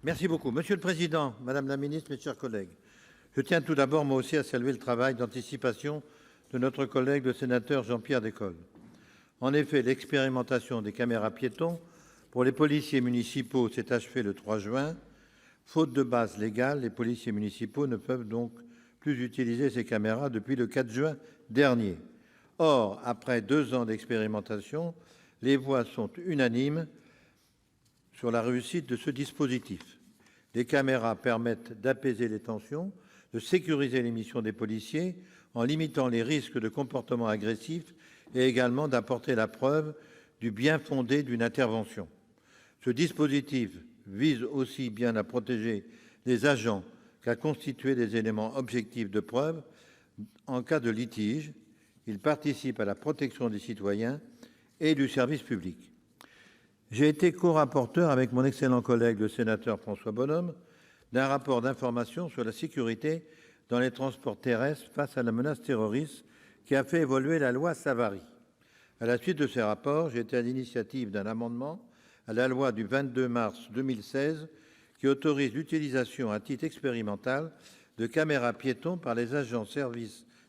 Merci beaucoup. Monsieur le Président, Madame la Ministre, mes chers collègues, je tiens tout d'abord, moi aussi, à saluer le travail d'anticipation de notre collègue le sénateur Jean-Pierre Decool. En effet, l'expérimentation des caméras piétons pour les policiers municipaux s'est achevée le 3 juin. Faute de base légale, les policiers municipaux ne peuvent donc plus utiliser ces caméras depuis le 4 juin dernier. Or, après 2 ans d'expérimentation, les voix sont unanimes sur la réussite de ce dispositif. Les caméras permettent d'apaiser les tensions, de sécuriser les missions des policiers en limitant les risques de comportements agressifs et également d'apporter la preuve du bien-fondé d'une intervention. Ce dispositif vise aussi bien à protéger les agents qu'à constituer des éléments objectifs de preuve en cas de litige. Il participe à la protection des citoyens et du service public. J'ai été co-rapporteur avec mon excellent collègue le sénateur François Bonhomme d'un rapport d'information sur la sécurité dans les transports terrestres face à la menace terroriste qui a fait évoluer la loi Savary. À la suite de ces rapports, j'ai été à l'initiative d'un amendement à la loi du 22 mars 2016 qui autorise l'utilisation à titre expérimental de caméras piétons par les agents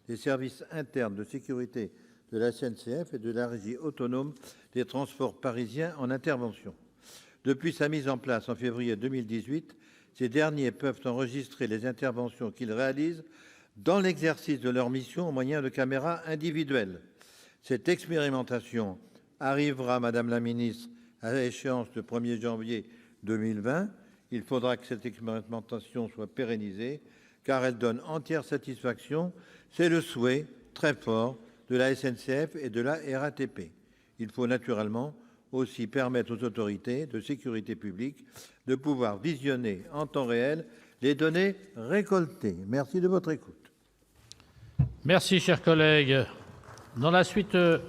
des services internes de sécurité de la SNCF et de la Régie autonome des transports parisiens en intervention. Depuis sa mise en place en février 2018, ces derniers peuvent enregistrer les interventions qu'ils réalisent dans l'exercice de leur mission au moyen de caméras individuelles. Cette expérimentation arrivera, Madame la Ministre, à échéance le 1er janvier 2020. Il faudra que cette expérimentation soit pérennisée, car elle donne entière satisfaction. C'est le souhait très fort de la SNCF et de la RATP. Il faut naturellement aussi permettre aux autorités de sécurité publique de pouvoir visionner en temps réel les données récoltées. Merci de votre écoute. Merci, cher collègue. Dans la suite